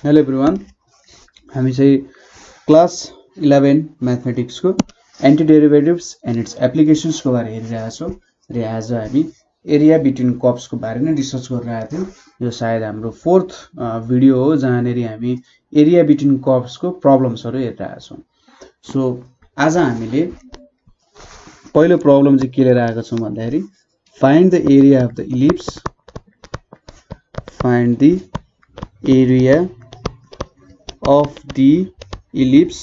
Hello everyone, हामी चाहिँ class 11 म्याथमेटिक्सको एन्टी डेरिभेटिभ्स एन्ड इट्स एप्लिकेसन्सको बारे हेरिरहेका छौँ र आज हामी एरिया बिट्विन कर्व्सको बारे नै डिस्कस गरिरहेका थियौँ। यो सायद हाम्रो फोर्थ भिडियो हो जहाँनिर हामी एरिया बिट्विन कर्व्सको प्रब्लम्सहरू हेरिरहेका छौँ। सो आज हामीले पहिलो प्रब्लम चाहिँ के लिएर आएका छौँ भन्दाखेरि find the area of the ellipse, find the area of the ellipse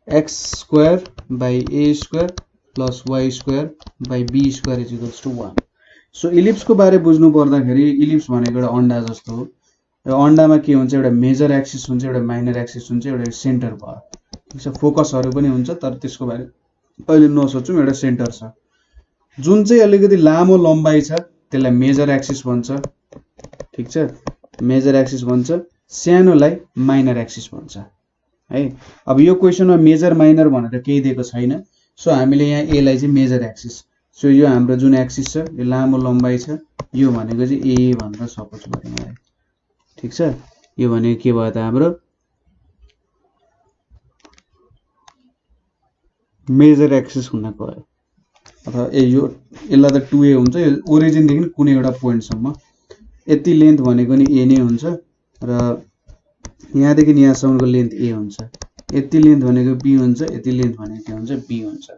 x square by a square plus y square by b square is equals to 1। So ellipse को बारे बुझ्नु पर्दाखेरि इलिप्स भनेको एउटा अन्डा जस्तो हो। र अन्डामा के हुन्छ, एउटा मेजर एक्सिस हुन्छ, एउटा माइनर एक्सिस हुन्छ, एउटा सेन्टर भयो। ठीक छ, फोकसहरु पनि हुन्छ, तर त्यसको बारे अहिले नसोचौं। एउटा सेन्टर छ जुन चाहिँ अलिकति लामो लम्बाइ छ, त्यसलाई मेजर एक्सिस भन्छ। ठीक छ, मेजर एक्सिस भन्छ, सानोलाई माइनर एक्सिस भन्छ है। अब यो क्वेशनमा मेजर माइनर भनेर केही दिएको छैन, सो हामीले यहाँ ए लाई चाहिँ मेजर एक्सिस, सो यो हाम्रो जुन एक्सिस छ यो लामो लम्बाइ छ, यो भनेको चाहिँ ए भनेर सपोज गरौँ है। ठीक छ, यो भनेको के भयो त, हाम्रो मेजर एक्सिस हुन गयो। अथवा यो यसलाई त 2a हुन्छ, यो ओरिजिन देखि कुनै एउटा पोइन्ट सम्म यति लेन्थ भनेको नि ए नै हुन्छ र यहाँदेखि यहाँसम्मको लेन्थ ए हुन्छ। यति लेन्थ भनेको बी हुन्छ, यति लेन्थ भनेको के हुन्छ, बी हुन्छ।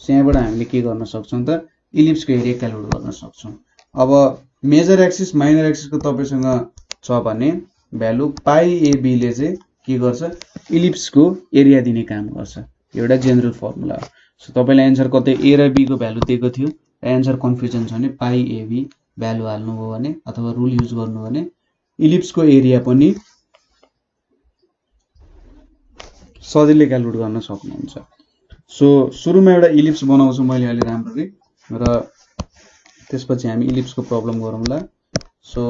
सो यहाँबाट हामीले के गर्न सक्छौं त, इलिप्सको एरिया क्याल्कुलेट गर्न सक्छौं। अब मेजर एक्सिस माइनर एक्सिसको तपाईसँग छ भने भ्यालु पाई ए बी ले चाहिँ के गर्छ, इलिप्सको एरिया दिने काम गर्छ। एउटा जेनरल फर्मुला हो। सो तपाईलाई आन्सर कतै ए र बी को भ्यालु दिएको थियो र आन्सर कन्फ्युजन छ भने पाई ए बी भ्यालु हाल्नुभयो भने अथवा रुल युज गर्नु भने इलिप्सको एरिया पनि सजिलै क्याल्कुलेट गर्न सक्नुहुन्छ। सो सुरुमा एउटा इलिप्स बनाउँछु मैले अहिले राम्ररी र त्यसपछि हामी इलिप्सको प्रब्लम गरौँला। सो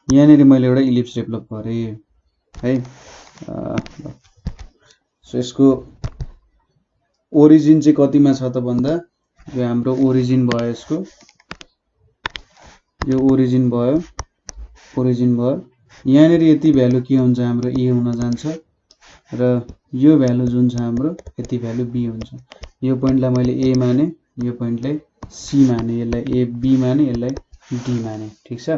यहाँनिर मैले एउटा इलिप्स डेभलप गरेँ है। सो यसको ओरिजिन चाहिँ कतिमा छ त भन्दा, यो हाम्रो ओरिजिन भयो, यसको यो ओरिजिन भयो। यहाँनिर यति भ्यालु के हुन्छ, हाम्रो ए हुन जान्छ र यो भ्यालु जुन छ हाम्रो यति भ्यालु बी हुन्छ। यो पोइन्टलाई मैले ए माने, यो पोइन्टलाई सी माने, यसलाई ए बी माने, यसलाई डी माने। ठीक छ,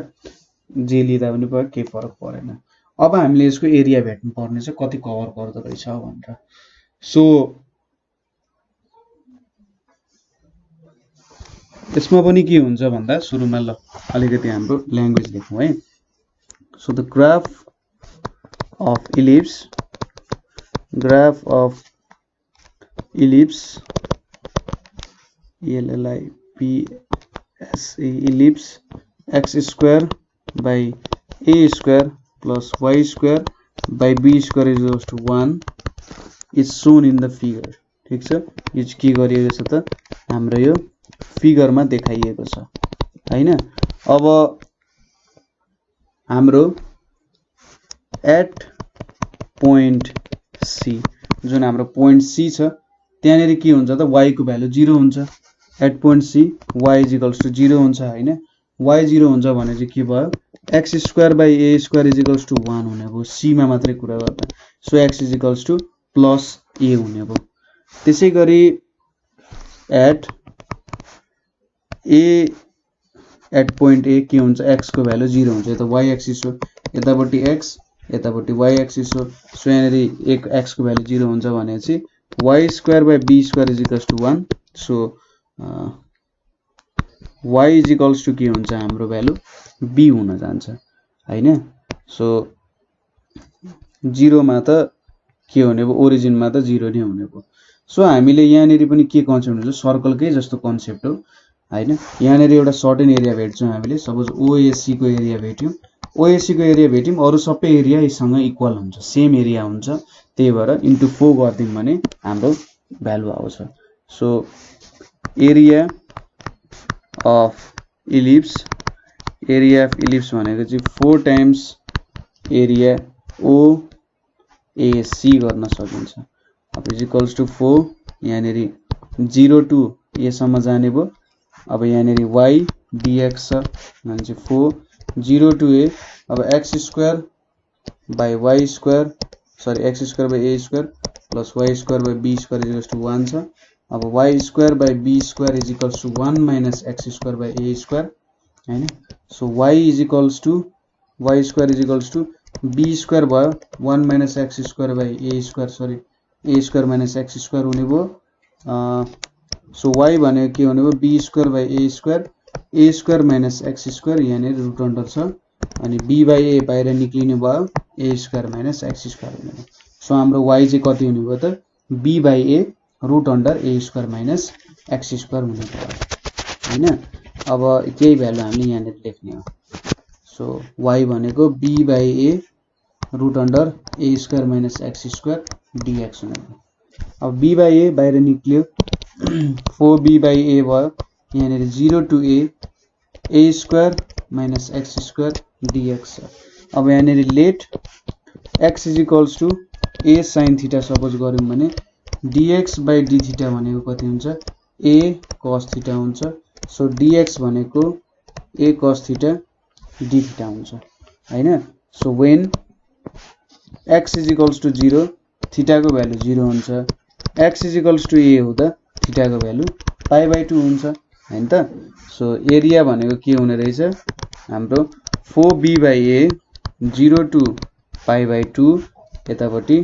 जे लिँदा पनि भयो, केही फरक परेन। अब हामीले यसको एरिया भेट्नु पर्ने छ, कति कभर गर्दो रहेछ भनेर। सो यसमा पनि के हुन्छ भन्दा, सुरुमा ल अलिकति हाम्रो ल्याङ्ग्वेज लेखौँ है। So the graph of ellipse, ELLIPS ellipse x square by a square plus y square by b square is equals to 1 is shown in the figure. ठीक छ, यो के गरिएको छ त, हाम्रो यो फिगरमा देखाइएको छ हैन। अब हाम्रो एट पोइन्ट सी, जुन हाम्रो पोइन्ट सी छ त्यहाँनिर के हुन्छ त, y को भ्यालु 0 हुन्छ। At point C y is equals to 0 हुन्छ हैन। y 0 हुन्छ भने चाहिँ के भयो, x square by a square is equals to 1 हुने भयो, सी मा मात्रै कुरा गर्दा। So x is equals to plus a हुने भयो। त्यसैगरी एट पोइन्ट ए के हुन्छ, x को भ्यालु 0 हुन्छ। यता y एक्सिस हो, यतापट्टि x, यतापट्टि y एक्सिस हो। सो यहाँनिर एक x को भ्यालु 0 हुन्छ भने चाहिँ y square by b square is equals to 1। So y is equals to के हुन्छ, हाम्रो भ्यालु b हुन जान्छ हैन। सो 0 मा त के हुने भयो, ओरिजिनमा त 0 नै हुने भयो। सो हामीले यहाँनिर पनि के कन्सेप्ट हुन्छ, सर्कलकै जस्तो कन्सेप्ट हो हैन। यहाँनिर एउटा सर्टेन एरिया भेट्छौँ हामीले, सपोज ओएसी को एरिया भेट्यौँ, ओएसी को एरिया भेट्यौँ, अरु सबै एरिया यससँग इक्वल हुन्छ, सेम एरिया हुन्छ। त्यही भएर इन्टु 4 गर्दियौँ भने हाम्रो भ्यालु आउँछ। सो एरिया अफ इलिप्स भनेको चाहिँ 4 टाइम्स एरिया ओएसी गर्न सकिन्छ। अब इज इक्वल्स टु 4, यहाँनिर 0 टु ए सम्म जाने भयो, अब यहाँनिर y dx छ भनेपछि 4 0 to a अब x square by y square sorry x square by a square plus y square by b square is equals to 1 छ अब y square by b square is equals to 1 minus x square by a square हैन so y is equals to y square is equals to b square भयो 1 minus x square by a square sorry a square minus x square हुने भयो so y भनेको के हुने भयो b square by a square minus x square यहाँनिर root under छ अनि b by a बाहिर निक्लिने भयो a square minus x square हुने भयो सो हाम्रो y चाहिँ कति हुने भयो त b by a root under a square minus x square हुने भयो हैन अब केही भ्यालु हामीले यहाँनिर लेख्ने हो सो y भनेको b by a root under a square minus x square dx हुने भयो अब b by a बाहिर निक्ल्यो 4b by a भयो यहाँनिर 0 to a square minus x square dx अब यहाँनिर let x is equals to a sin theta suppose गर्यौं भने dx by d theta भनेको कति हुन्छ a cos theta हुन्छ सो dx भनेको a cos theta d theta हुन्छ हैन so when x is equals to 0 theta को भ्यालु 0 हुन्छ x is equals to a हुँदा theta को भ्यालु pi by 2 हुन्छ हैन त सो एरिया भनेको के हुने रहेछ हाम्रो 4b by a 0 to pi by 2 यतापटि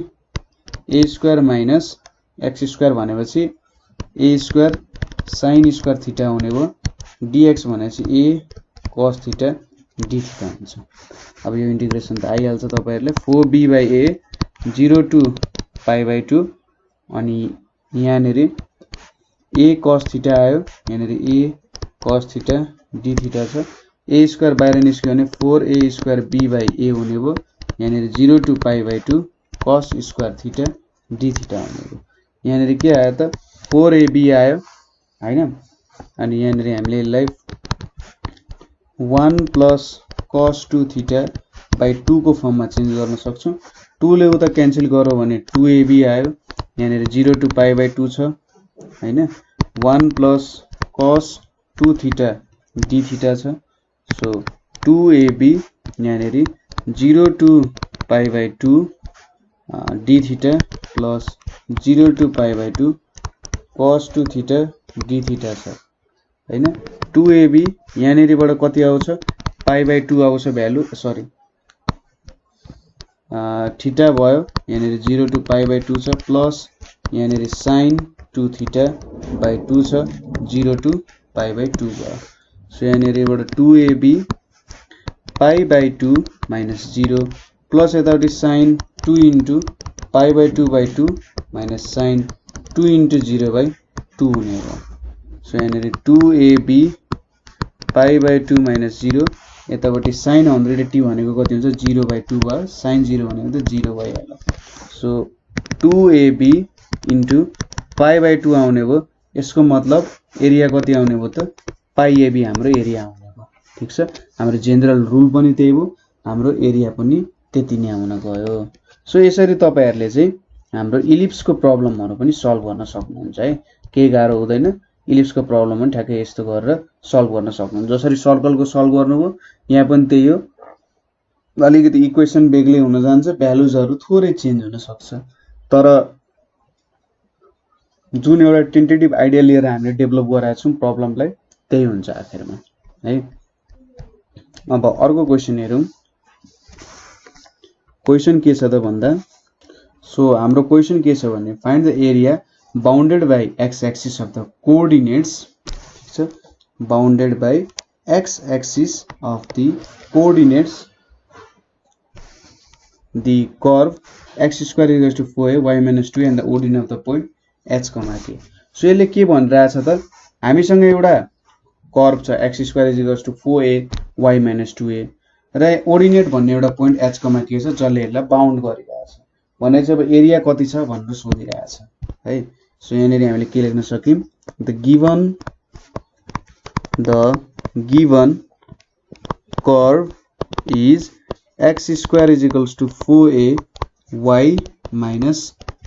a square minus x square भनेपछि a square sin square theta हुने भयो dx भनेपछि a cos theta d theta हुन्छ अब यो इन्टिग्रेसन त आइहाल्छ तपाईहरुले 4b by a 0 to pi by 2 अनि यहाँनेरि a cos theta आयो यहाँनेरि a cos theta d theta छ a square बाहिर निस्क्यो भने 4a square b by a हुने भयो यहाँनेरि 0 to pi by 2 cos square theta d theta हुने भयो यहाँनेरि के आयो त 4ab आयो हैन अनि यहाँनेरि हामीले यसलाई 1 plus cos 2 theta by 2 को फर्ममा चेन्ज गर्न सक्छौं 2 ले उता क्यान्सल गरौ भने 2ab आयो यहाँनेरि 0 to pi by 2 छ हैन 1 plus cos 2 theta d theta छ सो 2ab यहाँनेरि 0 to pi by 2 d theta plus 0 to pi by 2 cos 2 theta d theta छ हैन 2ab यहाँनेरिबाट कति आउँछ pi by 2 आउँछ भ्यालु सरी थीटा भयो यहाँनेरि 0 to pi by 2 छ प्लस यहाँनेरि sin 2 theta by 2 छ 0 to pi by 2 भयो सो यहाँनेरिबाट 2ab pi by 2 minus 0 plus यताउति sin 2 into pi by 2 by 2 minus sin 2 into 0 by 2 हुने भयो सो यहाँनेरि 2ab pi by 2 minus 0 यतापटि sin 100t भनेको कति हुन्छ 0 by 2 भयो sin 0 भनेको त 0 भइहाल्यो so 2ab into pi by 2 आउने भयो यसको मतलब एरिया कति आउने भयो त pi ab हाम्रो एरिया आउने भयो ठीक छ हाम्रो जनरल रुल पनि त्यही हो हाम्रो एरिया पनि त्यति नै आउन गयो सो यसरी तपाईहरुले चाहिँ हाम्रो इलिप्सको प्रब्लमहरु पनि सल्भ गर्न सक्नुहुन्छ है केही गाह्रो हुँदैन इलिप्सको प्रब्लम पनि ठ्याक्कै यस्तो गरेर सल्भ गर्न सक्नुहुन्छ जसरी सर्कलको सल्भ गर्नुभयो यहाँ पनि त्यही हो अलिकति इक्वेसन बेग्लै हुन जान्छ भ्यालुजहरु थोरै चेन्ज हुन सक्छ तर जुन एउटा टेन्टेटिभ आइडिया लिएर हामीले डेभलप गराएको छौं प्रब्लमलाई त्यही हुन्छ आखिरमा है अब अर्को क्वेशन हेरौं क्वेशन के छ त भन्दा सो हाम्रो क्वेशन के छ भने find the area bounded by x axis of the coordinates so bounded by x axis of the coordinates the curve x square is equal to 4a y minus 2 and the ordinate of the point h comma k so यसले के भनिरहेछ त हामीसँग एउटा curve छ x square is equal to 4a y minus 2a र ordinate भन्ने एउटा point h comma k छ जसले यसलाई बाउन्ड गरिरहेछ भने चाहिँ अब एरिया कति छ भनेर सोधिरहेछ है सो यहाँनेरि हामीले के लेख्न सक्यौं the given curve is x square is equals to 4a y minus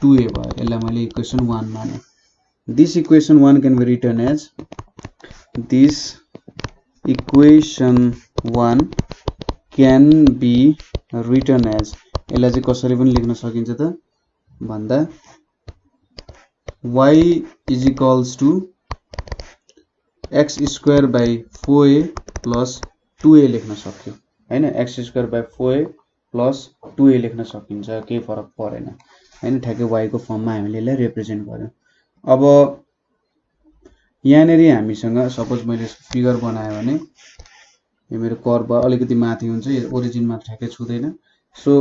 2a भयो यसलाई मैले इक्वेसन 1 माने this equation 1 can be written as this equation 1 can be written as, यसलाई चाहिँ कसरी पनि लेख्न सकिन्छ त भन्दा y is equals to x square by 4a plus 2a लेख्न सक्यो हैन। x square by 4a plus 2a लेख्न सकिन्छ, केही फरक परेन हैन। ठ्याक्कै y को फर्ममा हामीले यसलाई रिप्रेजेन्ट गर्यौं। अब यहाँनेरि हामीसँग सपोज मैले फिगर बनाए भने यो मेरो कर्व अलिकति माथि हुन्छ, यो ओरिजिनमा ठ्याक्कै छुदैन। सो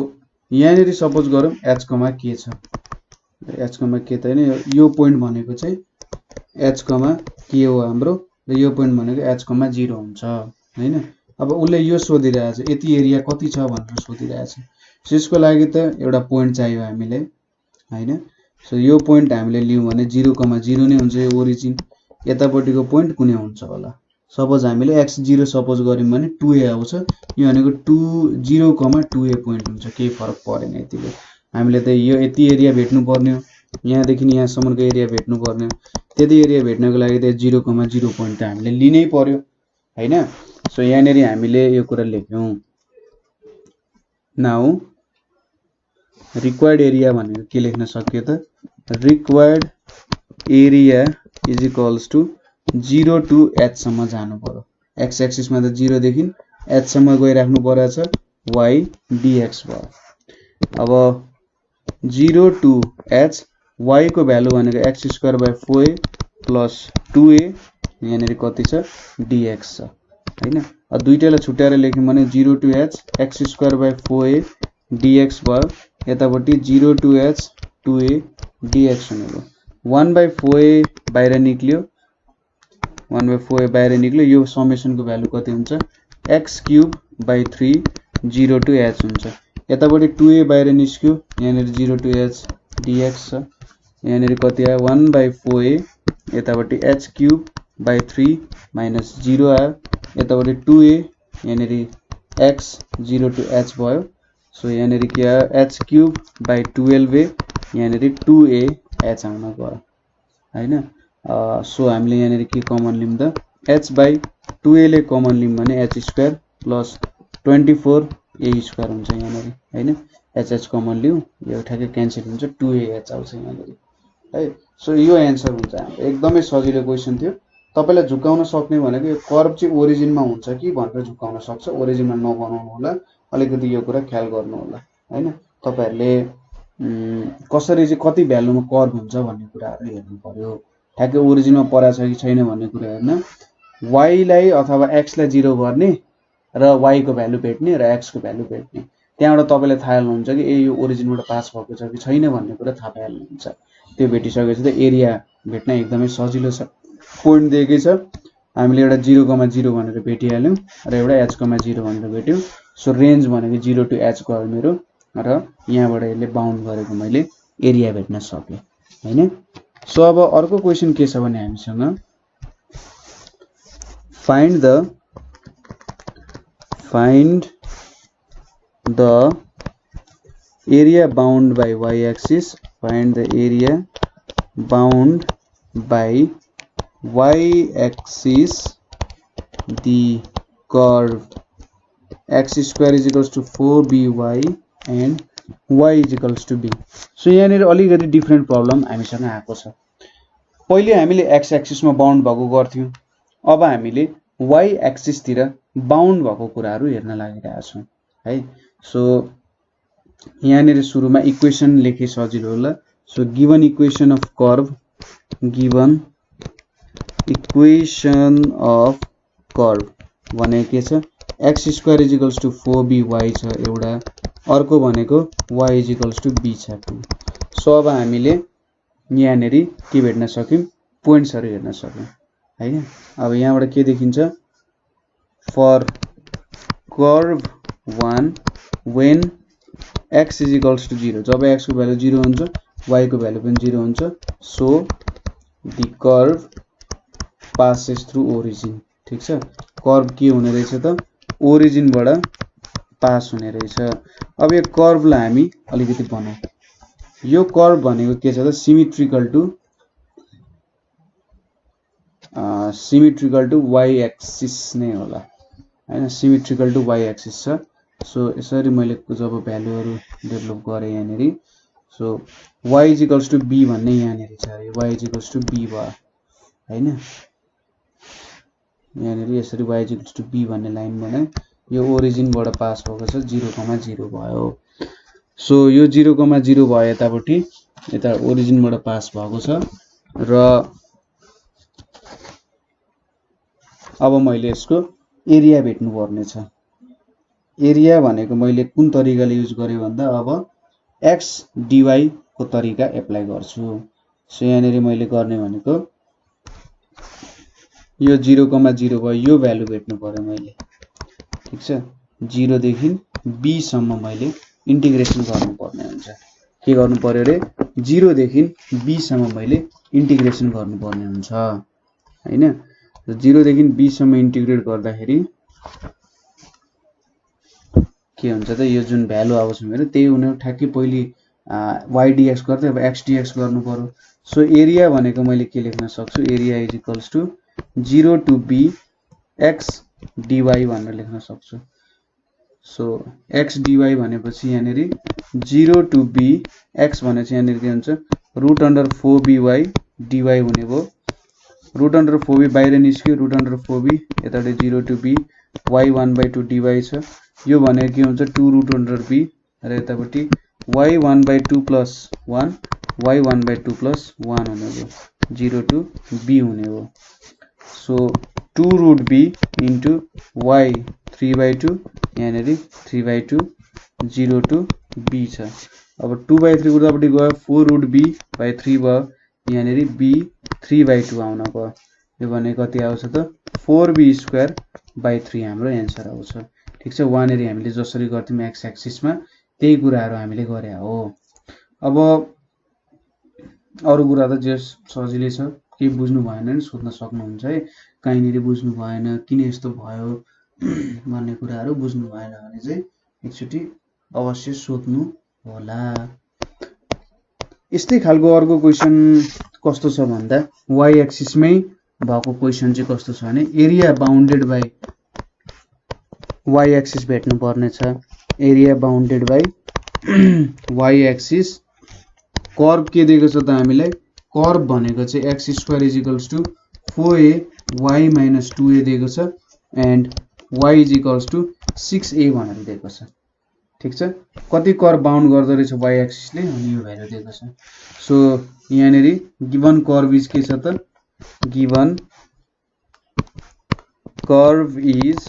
यहाँनेरि सपोज गरौँ h कमा के छ, h कमा के त हैन, यो पोइन्ट भनेको चाहिँ h कमा के हो हाम्रो, र यो पोइन्ट भनेको h कमा 0 हुन्छ हैन। अब उले यो सोधिरहेछ यति एरिया कति छ भनेर सोधिरहेछ। सो यसको लागि त एउटा पोइन्ट चाहियो हामीले हैन। सो यो पोइन्ट हामीले लियौं भने 0,0 नै हुन्छ यो ओरिजिन। यतापट्टिको पोइन्ट कुनै हुन्छ होला, सपोज हामीले x0 सपोज गर्यौं भने 2a आउँछ। यो भनेको 0,2a पोइन्ट हुन्छ, केही फरक परेन यतिले। हामीले त यो यति एरिया भेट्नु पर्ने हो, यहाँदेखि यहाँसम्मको एरिया भेट्नु पर्ने हो। त्यति एरिया भेट्नको लागि त 0,0 पोइन्ट त हामीले लिनै पर्यो हैन। सो यहाँनेरि हामीले यो कुरा लेख्यौं। नाउ रिक्वायर्ड एरिया भनेको के लेख्न सक्यो त, required area is equals to 0 to h सम्म जानु पर्यो। x एक्सिसमा त 0 देखि h सम्म गइराख्नु परेछ, y dx भयो। अब 0 टु h, y को भ्यालु भनेको x square by 4a plus 2a, यहाँनेरि कति छ dx छ हैन। अब दुईटालाई छुट्याएर लेख्यौं भने 0 to h x square by 4a dx भयो। यतापट्टि 0 टु h 2a dx हुनेको 1/4a बाहिर निक्ल्यो, 1/4a बाहिर निक्ल्यो। यो समेसनको भ्यालु कति हुन्छ, x cube by 3 0 to h हुन्छ। यतापट्टि 2a बाहिर निस्क्यो, यहाँनेरि 0 टु h dx छ। यहाँनेरि कति आयो 1/4a, यतापट्टि h क्यूब बाइ 3 माइनस 0 आयो। यतापट्टि 2a, यहाँनेरि x 0 टु h भयो। सो यहाँनेरि के आयो h क्यूब बाइ 12a, यहाँनेरि 2a h आउन गयो हैन। सो हामीले यहाँनेरि के कमन लियौं त, h बाइ 2a ले कमन लियौं भने h square plus 24a square हुन्छ यहाँनेरि हैन। h कमन लियौं, यो ठ्याक्कै क्यान्सल हुन्छ, 2ah आउँछ यहाँनेरि है। सो यो एन्सर हुन्छ हाम्रो। एकदमै सजिलो क्वेशन थियो। तपाईलाई झुकाउन सक्ने भनेको यो कर्व चाहिँ ओरिजिनमा हुन्छ कि भनेर झुकाउन सक्छ, ओरिजिनमा नबनाउनु होला, अलिकति यो कुरा ख्याल गर्नु होला हैन। तपाईहरुले कसरी चाहिँ कति भ्यालुमा कर्व हुन्छ भन्ने कुराहरु हेर्नु पर्यो। ठ्याक्कै ओरिजिनमा परा छ कि छैन भन्ने कुरा हेर्न, y लाई अथवा x लाई 0 गर्ने र y को भ्यालु भेट्ने र x को भ्यालु भेट्ने, त्यहाँबाट तपाईले थाहा हाल्नुहुन्छ कि ए यो ओरिजिनबाट पास भएको छ कि छैन भन्ने कुरा थाहा पाइहाल्नुहुन्छ। त्यो भेटिसकेपछि त एरिया भेट्न एकदमै सजिलो छ। पोइन्ट दिएकै छ, हामीले एउटा 0,0 भनेर भेटिहाल्यौं र एउटा h,0 भनेर भेट्यौं। सो रेन्ज भनेको 0 टु h गयो मेरो, र यहाँबाट यसले बाउन्ड गरेको मैले एरिया भेट्न सके हैन। सो अब अर्को क्वेशन के छ भने हामीसँग find the area bound by y axis, find the area bound by y axis the curve x square is equals to 4by and y is equals to b। So यहाँनेर अलिकति different problem हामीसँग आएको छ। पहिले हामीले x axis मा bound भएको गर्थ्यौं, अब हामीले y एक्सिस तिर बाउन्ड भएको कुराहरु हेर्न लागिरहेका छौं है। सो यहाँनेर सुरुमा इक्वेसन लेखे सजिलो होला। So given equation of curve, given equation of curve भनेको के छ, x square is equals to 4by छ एउटा, अर्को भनेको y is equals to b छ 2। सो अब हामीले यहाँनेरि के भेट्न सक्यौं, पोइन्ट्सहरु हेर्न सक्यौं हैन। अब यहाँबाट के देखिन्छ, for curve 1 when x is equals to 0, जब x को भ्यालु 0 हुन्छ y को भ्यालु पनि 0 हुन्छ। So the curve passes through origin। ठीक छ, कर्व के हुने रहेछ त, ओरिजिन बाट पास हुने रहेछ। अब यो कर्वलाई हामी अलिकति बनाऊ। यो कर्व भनेको के छ त, symmetrical to symmetrical to Y axis नै होला हैन, सिमेट्रिकल टु वाई एक्सिस छ। सो यसरी मैले जब भ्यालुहरु डेभलप गरे यहाँनेरि, so y equals to b भन्ने यहाँनेरि छ, y इक्वल्स टु b भयो हैन। यहाँनेरि यसरी y इक्वल्स टु b भन्ने लाइन बनाए, यो ओरिजिनबाट पास भएको छ 0,0 भयो। सो यो 0,0 भयो यतापट्टि, यता ओरिजिनबाट पास भएको छ र अब मैले यसको एरिया भेट्नु पर्ने छ। एरिया भनेको मैले कुन तरिकाले युज गरे भन्दा अब x dy को तरिका एप्लाई गर्छु। सो यहाँनेरि मैले गर्ने भनेको यो 0,0 भयो, यो भ्यालु भेट्नु पर्यो मैले, ठीक छ। 0 देखि b सम्म मैले इन्टिग्रेसन गर्नु पर्ने हुन्छ। के गर्नु पर्यो रे, 0 देखि b सम्म मैले इन्टिग्रेसन गर्नु पर्ने हुन्छ हैन। 0 देखि b सम्म इन्टिग्रेट गर्दाखेरि के हुन्छ त, यो जुन भ्यालु आउँछ मेरो त्यही हुने ठ्याक्कै पहिले y dx गर्दै अब x dx गर्नु पर्यो। सो एरिया भनेको मैले के लेख्न सक्छु, area is equals to 0 to b x dy भनेर लेख्न सक्छु। सो x dy भनेपछि यहाँनेरि 0 टु b x भनेपछि यहाँनेरि के हुन्छ, √4by dy हुने भयो। √4b बाहिर निस्क्यो, √4b यताले 0 to b y 1/2 dy छ। यो भनेको के हुन्छ 2√b र यतापट्टि y 1/2 प्लस 1 y 1/2 प्लस 1 हुने भयो, 0 टु b हुने भयो। सो 2√b इन्टु y 3/2 यहाँनेरि 3/2 0 टु b छ। अब 2/3 उतापट्टि गयो 4√b/3 भयो, यहाँनेरि b 3/2 आउन गयो। यो भने कति आउँछ त 4b²/3 हाम्रो एन्सर आउँछ, ठीक छ। वहाँनेरि हामीले जसरी गर्थ्यौं एक्स एक्सिसमा त्यही कुराहरु हामीले गरे हो। अब अरु कुरा त जे सजिलै छ, के बुझ्नु भएन नि सोध्न सक्नुहुन्छ है, कहीँनेरि बुझ्नु भएन किन यस्तो भयो भन्ने कुराहरु बुझ्नु भएन भने चाहिँ एकचोटी अवश्य सोध्नु होला। यस्तै खालको अर्को क्वेशन कस्तो छ भन्दा y एक्सिसमै भएको क्वेशन चाहिँ कस्तो छ भने area bounded by y axis भेट्नु पर्ने छ। Area bounded by y axis, curve के दिएको छ त हामीलाई, कर्व भनेको चाहिँ x² is equals to 4a y minus 2a दिएको छ and y is equals to 6a भनेर दिएको छ, ठीक छ। कति कर्व बाउन्ड गर्दो रहेछ y एक्सिसले अनि यो भ्यालु दिएको छ। सो यहाँनेरि गिवन कर्व इज के छ त, given curve is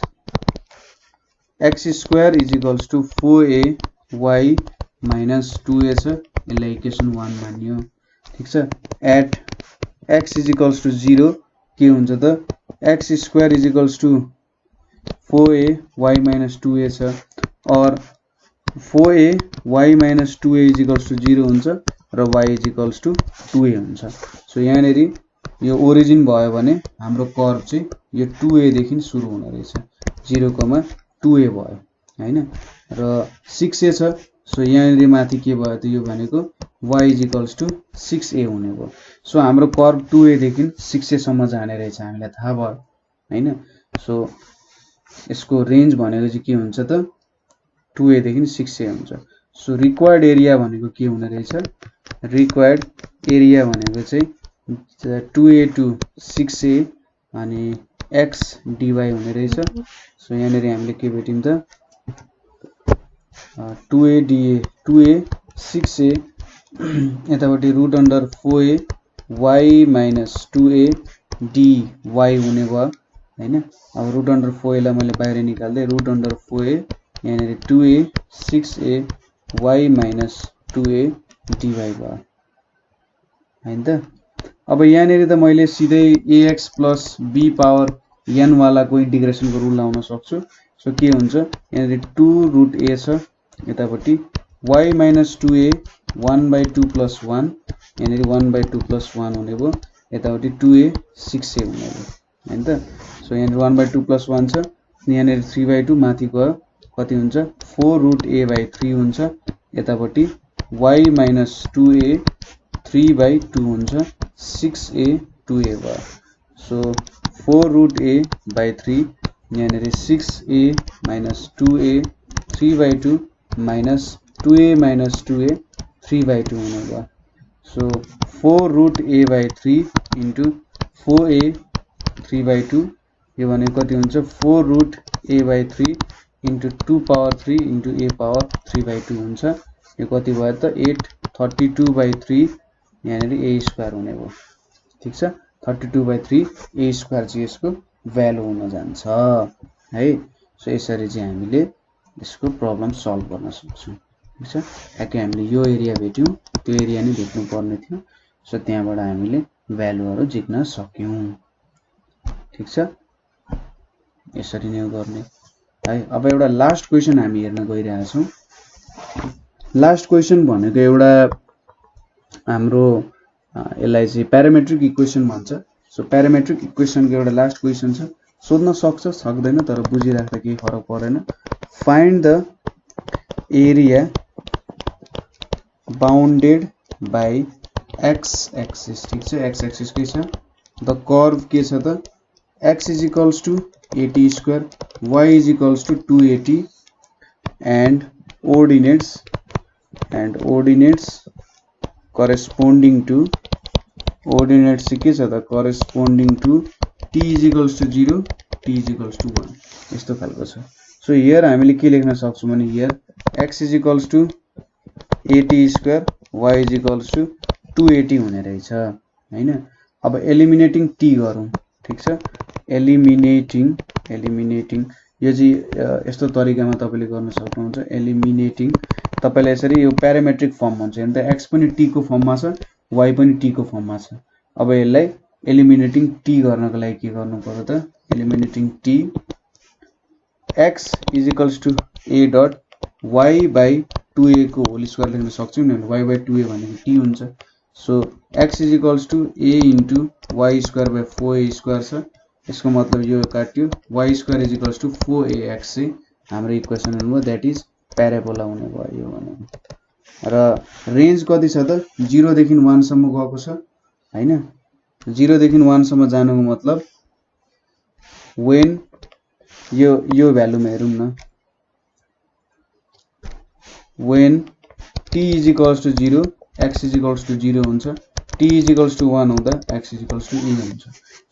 x² is equals to 4a y minus 2a छ, यसलाई इक्वेसन 1 मान्यो, ठीक छ। At x is equals to 0 के हुन्छ त, x² is equals to 4a y minus 2a छ, और 4a y minus 2a is equals to 0 हुन्छ र y is equals to 2a हुन्छ। सो यहाँनेरि यो ओरिजिन भयो भने हाम्रो कर्व चाहिँ यो 2a देखि सुरु हुने रहेछ, 0,2a भयो हैन, र 6a छ। सो यहाँनेरि माथि के भयो त, यो भनेको y is equals to 6a हुने भयो। सो हाम्रो कर्व 2a देखि 6a सम्म जाने रहेछ, हामीलाई थाहा भयो हैन। सो यसको रेन्ज भनेको चाहिँ के हुन्छ त, 2a देखि 6a हुन्छ। सो रिक्वायर्ड एरिया भनेको के हुने रहेछ, रिक्वायर्ड एरिया भनेको चाहिँ 2a टु 6a अनि x dy हुने रहेछ। सो यहाँनेरि हामीले के भेट्यौं त 2a 6a यतापट्टि √4a y minus 2a dy हुने भयो हैन। अब √4a लाई मैले बाहिर निकाल्दै √4a यहाँनेरि 2a 6a y minus 2a dy भयो हैन त। अब यहाँनेरि त मैले सिधै ax plus b power n वालाको इन्टिग्रेसनको रुल लाउन सक्छु। सो के हुन्छ, यहाँनेरि 2√a छ, यतापट्टि y माइनस 2a 1/2 प्लस 1 यहाँनेरि 1/2 प्लस 1 हुने भयो, यतापट्टि 2a 6a हुने भयो हैन त। सो यहाँनेरि 1/2 प्लस 1 छ, यहाँनेरि 3/2 माथि गयो कति हुन्छ 4√a/3 हुन्छ, यतापट्टि y माइनस 2a 3/2 हुन्छ, 6a 2a भयो। सो 4√a/3 यहाँनिर 6a minus 2a 3/2 minus 2a minus 2a 3/2 हुने भयो। सो 4√a/3 into 4a 3/2 यो भनेको कति हुन्छ 4√a/3 into 2 power 3 into a power 3/2 हुन्छ। यो कति भयो त 832/3 यहाँनिर a स्क्वायर हुने भयो। ठीक छ, 32/3 a स्क्वायर चाहिँ यसको भ्यालु हुन जान्छ है। सो यसरी चाहिँ हामीले यसको प्रब्लम सल्भ गर्न सक्छौं। ठीक छ, ठ्याक्कै हामीले यो एरिया भेट्यौं, त्यो एरिया नै भेट्नु पर्ने थियो। सो त्यहाँबाट हामीले भ्यालुहरु झिक्न सक्यौं। ठीक छ, यसरी नै गर्ने है। अब एउटा लास्ट क्वेशन हामी हेर्न गइरहेका छौं। लास्ट क्वेशन भनेको एउटा हाम्रो यसलाई चाहिँ प्यारामेट्रिक इक्वेसन भन्छ। सो प्यारामेट्रिक इक्वेसनको एउटा लास्ट क्वेशन छ, सोध्न सक्छ सक्दैन, तर बुझिराख्दा केही फरक पर्दैन। Find the area bounded by X axis. ठीक छ, एक्स एक्सिस के छ, द कर्व के छ त x is equals to 80 square, y is equals to 280 and ordinates corresponding to ordinates के छ त corresponding to t is equals to 0, t is equals to 1 यस्तो खालको छ। सो हियर हामीले के लेख्न सक्छौं भने here x is equals to 80 square, y is equals to 280 हुने रहेछ हैन। अब एलिमिनेटिङ t गरौँ। ठीक छ, एलिमिनेटिङ यो चाहिँ यस्तो तरिकामा तपाईले गर्न सक्नुहुन्छ। एलिमिनेटिङ तपाईलाई यसरी यो प्यारामेट्रिक फर्म हुन्छ हैन त, x पनि t को फर्ममा छ, y पनि t को फर्ममा छ। अब यसलाई एलिमिनेटिङ t गर्नको लागि के गर्नु पर्यो त, एलिमिनेटिङ t x is equals to a dot y by 2a को होल स्क्वायर लेख्न सक्छौं नि, y by 2a भनेको t हुन्छ। So x is equals to a into y square by 4a square छ। यसको मतलब यो काट्यो, y square is equals to 4ax चाहिँ हाम्रो इक्वेसन हुनुभयो, दैट इज प्याराबोला हुने भयो यो भनेको। र रेन्ज कति छ त 0 देखि 1 सम्म गएको छ हैन। 0 देखि 1 सम्म जानुको मतलब when यो भ्यालुमा हेरौं न, when t is equals to 0 x is equals to 0 हुन्छ, t is equals to 1 हुँदा x is equals to a हुन्छ।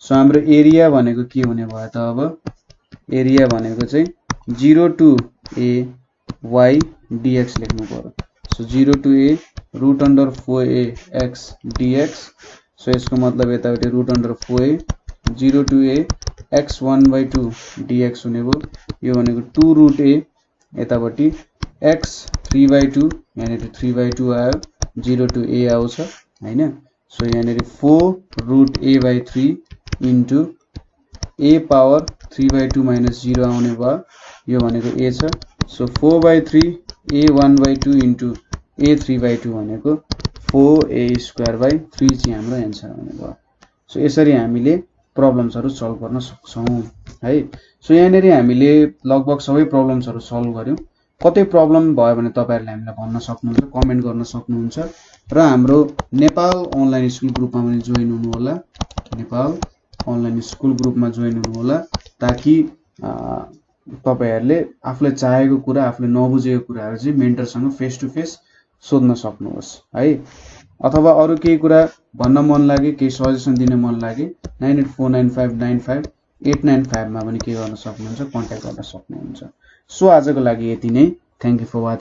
सो हाम्रो एरिया भनेको के हुने भयो त, अब एरिया भनेको चाहिँ 0 to a y dx लेख्नु पर्यो। So 0 to a root under 4a x dx। So यसको मतलब यतापट्टि root under 4a 0 to a x 1/2 dx हुने भयो। यो भनेको 2 root a यतापट्टि x 3/2 यहाँनिर 3/2 आयो, 0 to a आउँछ हैन। सो यहाँनिर 4 root a/3 into a power 3/2 minus 0 आउने भयो, यो भनेको a छ। सो 4/3 a 1/2 into a 3/2 भनेको 4a square by 3 चाहिँ हाम्रो एन्सर हुने भयो। सो यसरी हामीले प्रब्लम्सहरु सल्भ गर्न सक्छौं है। सो यहाँनिर हामीले लगभग सबै प्रब्लम्सहरु सल्भ गर्यौं। कतै प्रब्लम भयो भने तपाईहरुले हामीलाई भन्न सक्नुहुन्छ, कमेन्ट गर्न सक्नुहुन्छ र हाम्रो नेपाल अनलाइन स्कुल ग्रुपमा पनि जोइन हुनु होला। नेपाल अनलाइन स्कुल ग्रुपमा जोइन हुनु होला, ताकि तपाईहरुले आफुले चाहेको कुरा, आफुले नबुझेको कुराहरु चाहिँ मेन्टरसँग फेस टु फेस सोध्न सक्नुहोस् है। अथवा अरु केही कुरा भन्न मन लागे, केही सजेसन दिन मन लागे 9849595895 मा पनि के गर्न सक्नुहुन्छ, कन्ट्याक्ट गर्न सक्नुहुन्छ। सो आजको लागि यति नै। Thank you for watching.